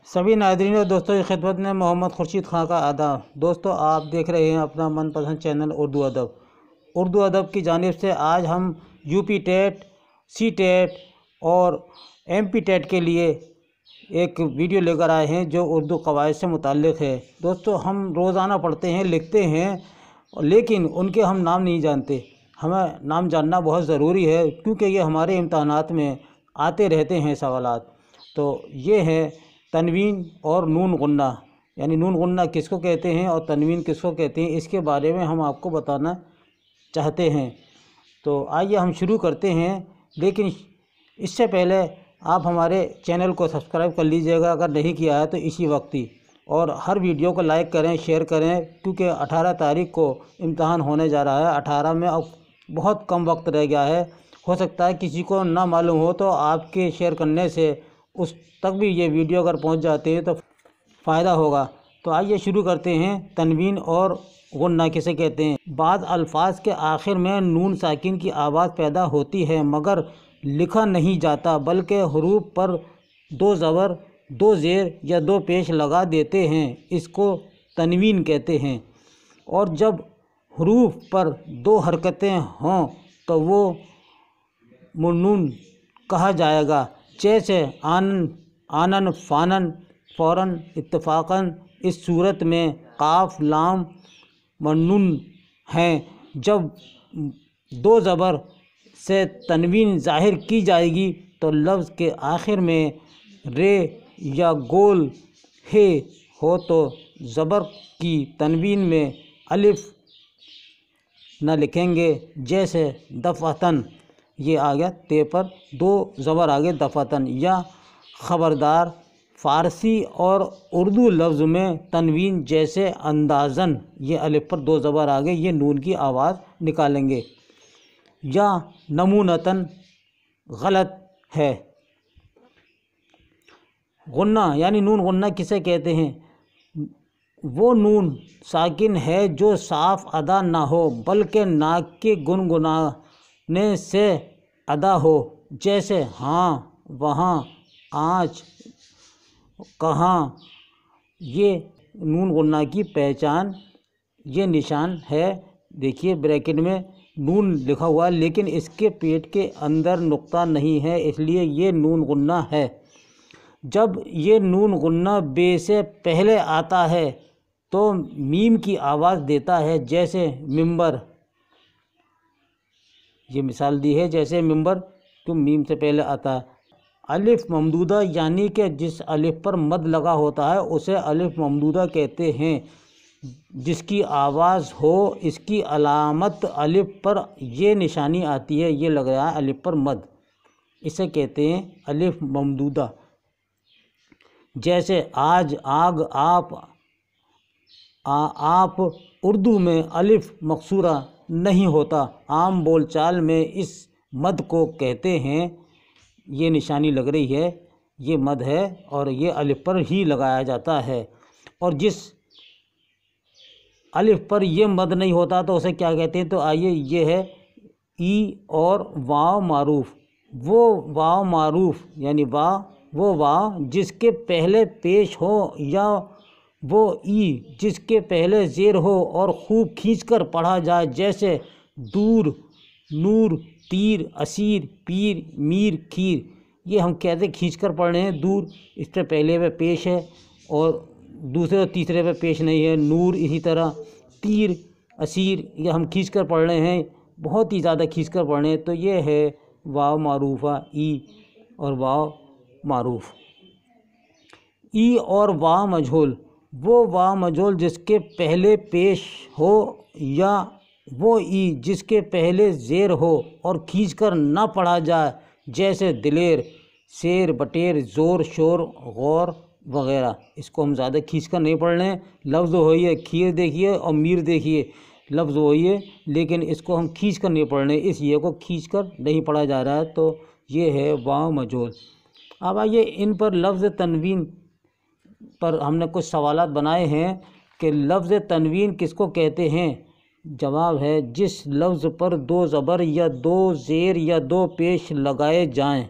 सभी नाज़रीन और दोस्तों की खिदमत में मोहम्मद खुर्शीद खां का आदाब। दोस्तों, आप देख रहे हैं अपना मनपसंद चैनल उर्दू अदब। उर्दू अदब की जानिब से आज हम यूपी टेट, सी टेट और एमपी टेट के लिए एक वीडियो लेकर आए हैं जो उर्दू कवायद से मुताल्लिक़ है। दोस्तों, हम रोज़ाना पढ़ते हैं, लिखते हैं, लेकिन उनके हम नाम नहीं जानते। हमें नाम जानना बहुत ज़रूरी है क्योंकि ये हमारे इम्तहानात में आते रहते हैं सवालात। तो ये है तनवीन और नून गुन्ना, यानी नून गुन्ना किसको कहते हैं और तनवीन किसको कहते हैं, इसके बारे में हम आपको बताना चाहते हैं। तो आइए हम शुरू करते हैं, लेकिन इससे पहले आप हमारे चैनल को सब्सक्राइब कर लीजिएगा अगर नहीं किया है तो इसी वक्त ही, और हर वीडियो को लाइक करें, शेयर करें, क्योंकि 18 तारीख को इम्तहान होने जा रहा है। 18 में अब बहुत कम वक्त रह गया है। हो सकता है किसी को ना मालूम हो तो आपके शेयर करने से उस तक भी ये वीडियो अगर पहुंच जाते हैं तो फ़ायदा होगा। तो आइए शुरू करते हैं। तनवीन और गुन्ना किसे कहते हैं? बाद अल्फाज के आखिर में नून साकिन की आवाज़ पैदा होती है मगर लिखा नहीं जाता, बल्कि हरूफ पर 2 ज़बर, 2 ज़ेर या 2 पेश लगा देते हैं। इसको तनवीन कहते हैं। और जब हरूफ पर 2 हरकतें हों तो वो मुन्नून कहा जाएगा, जैसे आनन, आनन, फ़ानन, फ़ौरन, इत्तफ़ाक़न। इस सूरत में काफ लाम मन्नून हैं। जब 2 ज़बर से तनवीन ज़ाहिर की जाएगी तो लफ्ज़ के आखिर में रे या गोल हे हो तो ज़बर की तनवीन में अलिफ न लिखेंगे, जैसे दफ़अतन, ये आ गया ते पर 2 ज़बर आ गए दफ़अतन, या ख़बरदार। फ़ारसी और उर्दू लफ्ज़ में तनवीन जैसे अंदाज़न, ये अलिफ पर 2 ज़बर आ गए, ये नून की आवाज़ निकालेंगे। या नमूनतन गलत है। गुन्ना यानी नून गुन्ना किसे कहते हैं? वो नून साकिन है जो साफ़ अदा ना हो बल्कि नाक के गुनगुनाने से अदा हो, जैसे हाँ, वहाँ, आज, कहाँ। ये नून गुन्ना की पहचान, ये निशान है। देखिए ब्रैकेट में नून लिखा हुआ है, लेकिन इसके पेट के अंदर नुक्ता नहीं है, इसलिए ये नून गुन्ना है। जब ये नून गुन्ना बे से पहले आता है तो मीम की आवाज़ देता है, जैसे मिंबर। ये मिसाल दी है, जैसे मिंबर तो मीम से पहले आता है। अलिफ ममदूदा यानी कि जिस अलिफ पर मद लगा होता है उसे अलिफ ममदूदा कहते हैं। जिसकी आवाज़ हो, इसकी अलामत अलिफ पर ये निशानी आती है, ये लग रहा है अलिफ पर मद, इसे कहते हैं अलिफ ममदूदा। जैसे आज, आग, आप, आप। उर्दू में अलिफ मकसूरा नहीं होता। आम बोलचाल में इस मद को कहते हैं, ये निशानी लग रही है, ये मद है और ये अलिफ पर ही लगाया जाता है। और जिस अलिफ पर ये मद नहीं होता तो उसे क्या कहते हैं? तो आइए, ये है ई और वाव मारूफ। वो वाव मारूफ यानी वो वाव जिसके पहले पेश हो, या वो ई जिसके पहले ज़ेर हो और खूब खींचकर पढ़ा जाए, जैसे दूर, नूर, तीर, असीर, पीर, मीर, खीर। ये हम कहते खींचकर पढ़ रहे हैं। दूर इस पर पहले पे पेश है और दूसरे और तीसरे पे पेश नहीं है। नूर इसी तरह, तीर, असीर, ये हम खींचकर पढ़ रहे हैं, बहुत ही ज़्यादा खींचकर पढ़ रहे हैं। तो ये है वाव मारूफा, ई और वाव मारूफ। ई और वाव मजहूल, वो वाव मजहूल जिसके पहले पेश हो, या वो ई जिसके पहले ज़ेर हो और खींचकर ना पढ़ा जाए, जैसे दिलेर, शेर, बटेर, ज़ोर, शोर, गौर वगैरह। इसको हम ज़्यादा खींचकर नहीं पढ़ रहे हैं। लफ्ज़ वही है, खीर देखिए और मीर देखिए, लफ्ज़ वही है, लेकिन इसको हम खींचकर नहीं पढ़ रहे हैं, इस ये को खींचकर नहीं पढ़ा जा रहा है। तो ये है वाव मजहूल। अब आइए इन पर लफ्ज़ तनवीन पर हमने कुछ सवालात बनाए हैं कि लफ्ज़ तनवीन किसको कहते हैं। जवाब है, जिस लफ्ज़ पर 2 ज़बर या 2 ज़ेर या 2 पेश लगाए जाएं,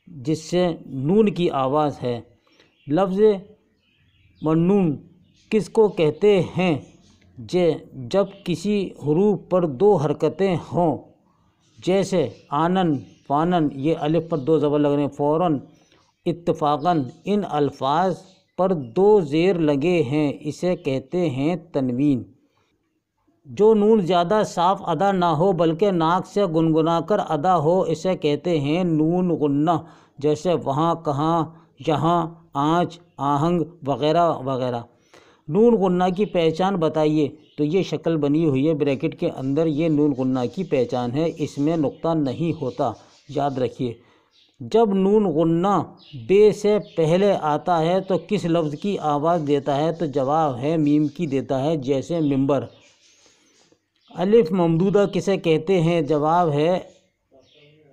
जिससे नून की आवाज़ है। लफ्ज़ मन्नून किस को कहते हैं? जब किसी हुरूफ पर दो हरकतें हों, जैसे आनन फानन, ये अलिफ पर दो ज़बर लग रहे हैं, फ़ौरन, इत्तफ़ाक़न, इन अल्फाज पर दो ज़ेर लगे हैं, इसे कहते हैं तनवीन। जो नून ज़्यादा साफ़ अदा ना हो बल्कि नाक से गुनगुना कर अदा हो, इसे कहते हैं नून गुन्ना, जैसे वहाँ, कहाँ, यहाँ, आँच, आहंग वग़ैरह वग़ैरह। नून गुन्ना की पहचान बताइए। तो ये शक्ल बनी हुई है ब्रैकेट के अंदर, ये नून गुन्ना की पहचान है, इसमें नुक्ता नहीं होता, याद रखिए। जब नून गुन्ना बे से पहले आता है तो किस लफ्ज़ की आवाज़ देता है? तो जवाब है मीम की देता है, जैसे मिंबर। अलिफ ममदूदा किसे कहते हैं? जवाब है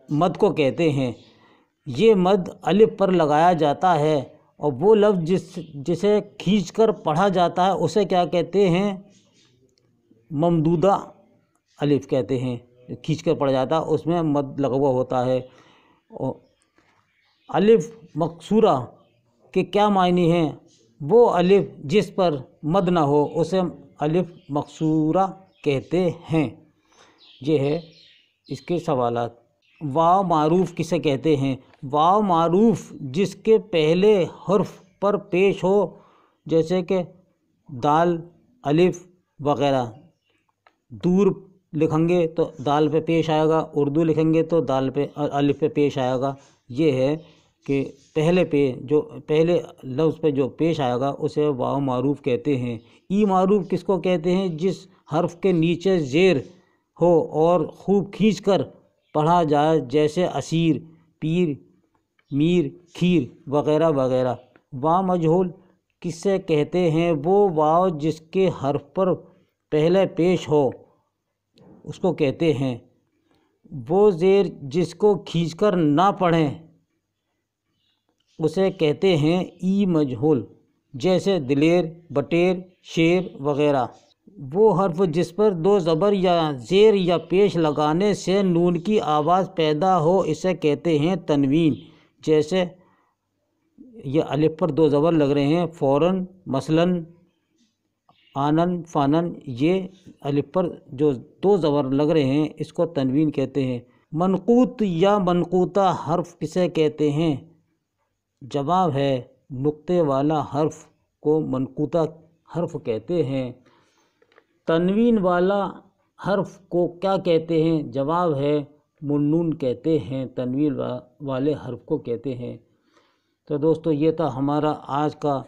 मद को कहते हैं। ये मद अलिफ पर लगाया जाता है, और वो लफ्ज़ जिसे खींचकर पढ़ा जाता है उसे क्या कहते हैं? ममदूदा अलिफ कहते हैं। खींचकर पढ़ा जाता है उसमें मद लगा हुआ होता है। और अलिफ मकसूरा के क्या मायने हैं? वो अलिफ जिस पर मद ना हो उसे अलिफ मकसूरा कहते हैं। ये है इसके सवालात। वाव मारूफ किसे कहते हैं? वाव मारूफ जिसके पहले हर्फ पर पेश हो, जैसे कि दाल, अलिफ वग़ैरह। दूर लिखेंगे तो दाल पे पेश आएगा, उर्दू लिखेंगे तो दाल पे अलिफ पे पेश आएगा। ये है कि पहले लफ्ज़ पे जो पेश आएगा उसे वाव मारूफ कहते हैं। ई मारूफ किसको कहते हैं? जिस हर्फ के नीचे ज़ेर हो और खूब खींचकर पढ़ा जाए, जैसे असीर, पीर, मीर, खीर वग़ैरह वग़ैरह। वाव मजहूल किससे कहते हैं? वो वाव जिसके हर्फ पर पहले पेश हो उसको कहते हैं। वो ज़ेर जिसको खींचकर ना पढ़ें उसे कहते हैं ई मजहूल, जैसे दिलेर, बटेर, शेर वग़ैरह। वो हर्फ जिस पर दो ज़बर या ज़ेर या पेश लगाने से नून की आवाज़ पैदा हो, इसे कहते हैं तनवीन। जैसे ये अलिफ पर दो ज़बर लग रहे हैं, फ़ौरन, मसलन, आनन फानन, ये अलिफ पर जो दो ज़बर लग रहे हैं इसको तनवीन कहते हैं। मनकूत या मनकूता हर्फ किसे कहते हैं? जवाब है नुक्ते वाला हर्फ को मनकूता हर्फ कहते हैं। तनवीन वाला हर्फ को क्या कहते हैं? जवाब है मुन्नून कहते हैं, तनवीन वाले हर्फ को कहते हैं। तो दोस्तों ये था हमारा आज का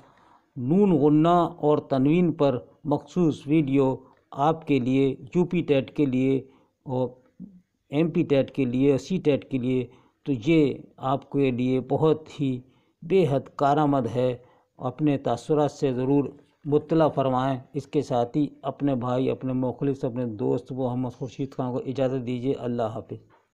नून गुन्ना और तनवीन पर मखसूस वीडियो आपके लिए, यूपी टेट के लिए और एमपी टेट के लिए, सी टेट के लिए। तो ये आपके लिए बहुत ही बेहद कारआमद है। अपने तासुरात से ज़रूर मुत्तला फरमाएँ। इसके साथ ही अपने भाई, अपने मुखलिस, अपने दोस्त मोहम्मद खुर्शीद खान को इजाज़त दीजिए। अल्लाह हाफ़िज़।